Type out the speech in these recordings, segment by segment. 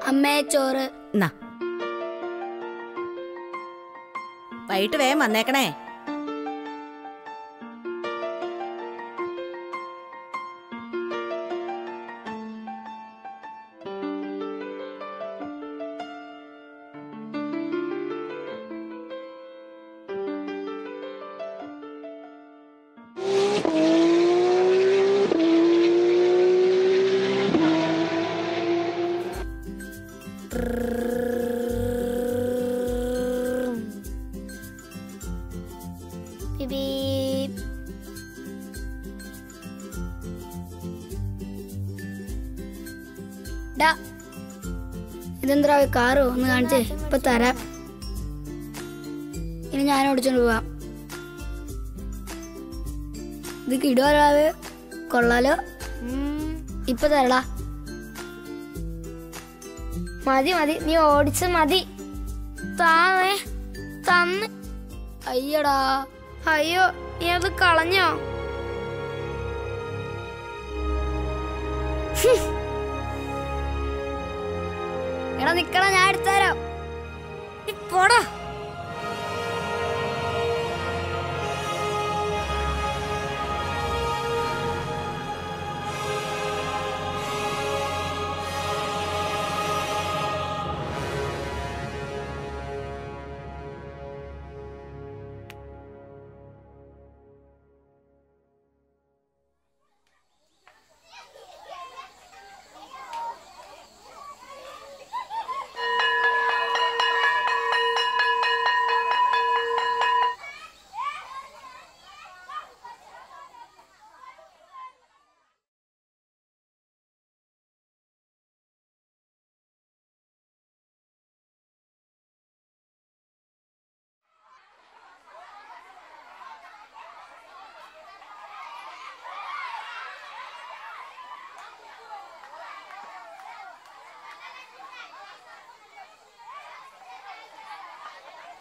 അമ്മേ ചോറ്. വൈകിട്ട് വേഗം വന്നേക്കണേ. ഇതെന്താ കാറ് ഒന്ന് കാണിച്ചേ, ഇപ്പൊ തരാം. ഇനി ഞാൻ ഓടിച്ചോണ്ട് പോവാം. ഇത് കിടുവാലാവേ, കൊള്ളാലോ. ഇപ്പൊ തരടാ. മതി മതി, നീ ഓടിച്ച് മതി. താവേ തന്ന്. അയ്യടാ. അയ്യോ, നീ അത് കളഞ്ഞോ? എടാ നിക്കടാ, ഞാൻ എടുത്തുതരാം. പോടാ.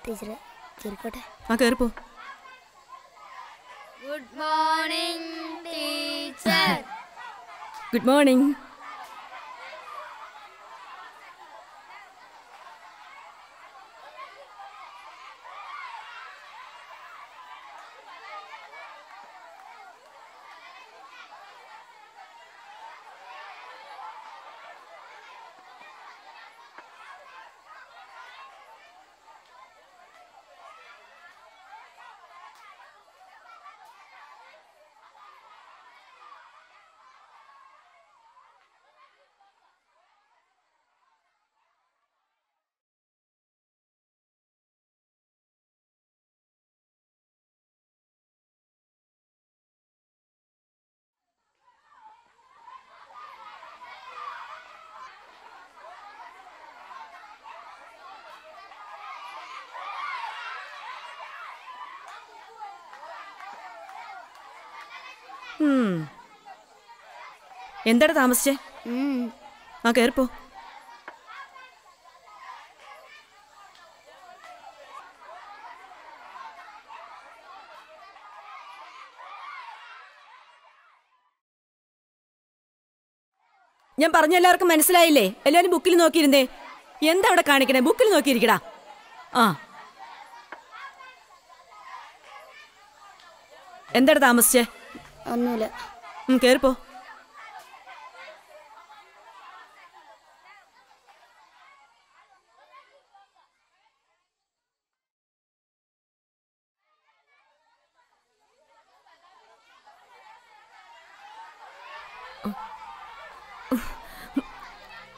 ടീച്ചറെ കേറിക്കോട്ടെ. കേറിപ്പോ. Good morning teacher. Good morning. എന്താണ് താമസിച്ചേ? കേറിപ്പോ. ഞാൻ പറഞ്ഞ എല്ലാവർക്കും മനസ്സിലായില്ലേ? എല്ലാവരും ബുക്കിൽ നോക്കിയിരുന്നേ. എന്താ അവിടെ കാണിക്കണേ? ബുക്കിൽ നോക്കിയിരിക്കടാ. എന്താണ് താമസിച്ചേ? ഒന്നുമില്ല. കേറിപ്പോ.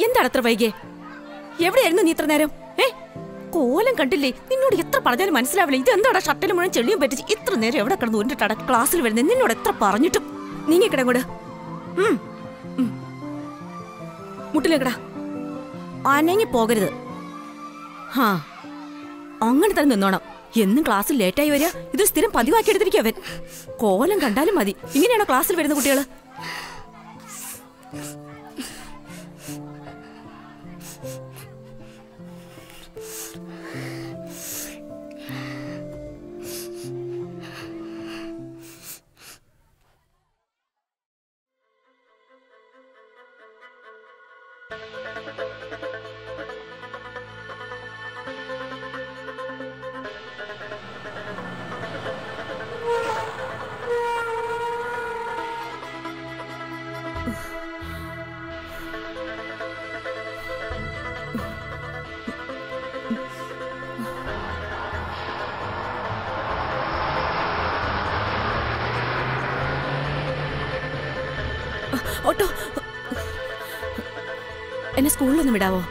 എന്താണ് അത്ര വൈകിയേ? എവിടെയായിരുന്നു നീ ഇത്ര നേരം? കോലം കണ്ടില്ലേ? നിന്നോട് എത്ര പറഞ്ഞാലും മനസ്സിലാവില്ല. ഇത് എന്താടാ ഷട്ടിൽ മുഴുവൻ ചെളിയും പറ്റിച്ച് ഇത്ര നേരം എവിടെ കിടന്നു ഉരുണ്ടിട്ടാടാ ക്ലാസ്സിൽ വരുന്നത്? നിന്നോട് എത്ര പറഞ്ഞിട്ടും. നീങ്ങിക്കടാ കൂടെ. മുട്ടിലേക്കടാ. അനങ്ങി പോകരുത്. അങ്ങനെ തന്നെ നിന്നോണം. എന്നും ക്ലാസ്സിൽ ലേറ്റായി വരിക. ഇത് സ്ഥിരം പതിവാക്കി എടുത്തിരിക്കും അവൻ. കോലം കണ്ടാലും മതി. ഇങ്ങനെയാണോ ക്ലാസ്സിൽ വരുന്ന കുട്ടികള്? ഓട്ടോ, എന്നെ സ്കൂളിലൊന്നും വിടാവോ?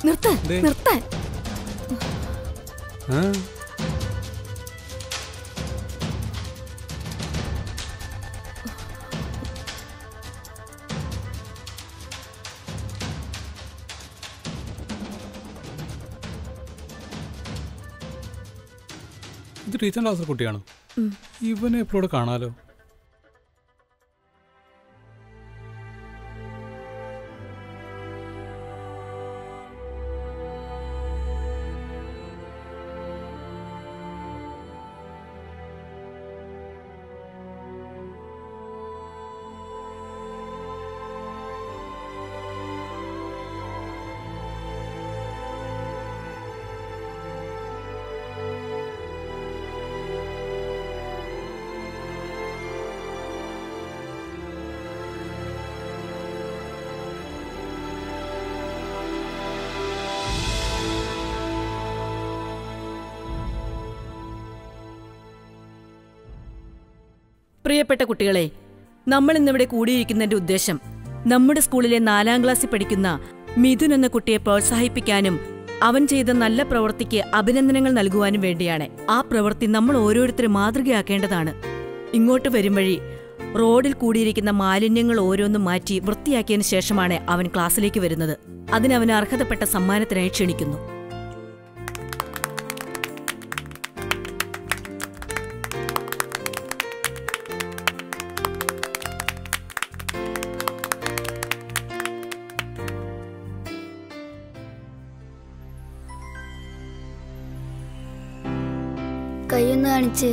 നിർത്ത്, നിർത്താൻ. ഇത് ടീച്ചറിന്റെ ക്ലാസ്സിലെ കുട്ടിയാണോ? ഇവനെ എപ്പോഴും കാണാലോ. പ്രിയപ്പെട്ട കുട്ടികളെ, നമ്മൾ ഇന്നിവിടെ കൂടിയിരിക്കുന്നതിന്റെ ഉദ്ദേശം നമ്മുടെ സ്കൂളിലെ 4ാം ക്ലാസ്സിൽ പഠിക്കുന്ന മിഥുൻ എന്ന കുട്ടിയെ പ്രോത്സാഹിപ്പിക്കാനും അവൻ ചെയ്ത നല്ല പ്രവൃത്തിക്ക് അഭിനന്ദനങ്ങൾ നൽകുവാനും വേണ്ടിയാണ്. ആ പ്രവൃത്തി നമ്മൾ ഓരോരുത്തരും മാതൃകയാക്കേണ്ടതാണ്. ഇങ്ങോട്ട് വരും വഴി റോഡിൽ കൂടിയിരിക്കുന്ന മാലിന്യങ്ങൾ ഓരോന്നും മാറ്റി വൃത്തിയാക്കിയതിനു ശേഷമാണ് അവൻ ക്ലാസ്സിലേക്ക് വരുന്നത്. അതിനവന് അർഹതപ്പെട്ട സമ്മാനത്തിനായി ക്ഷണിക്കുന്നു. കൈയൊന്ന് കാണിച്ച്.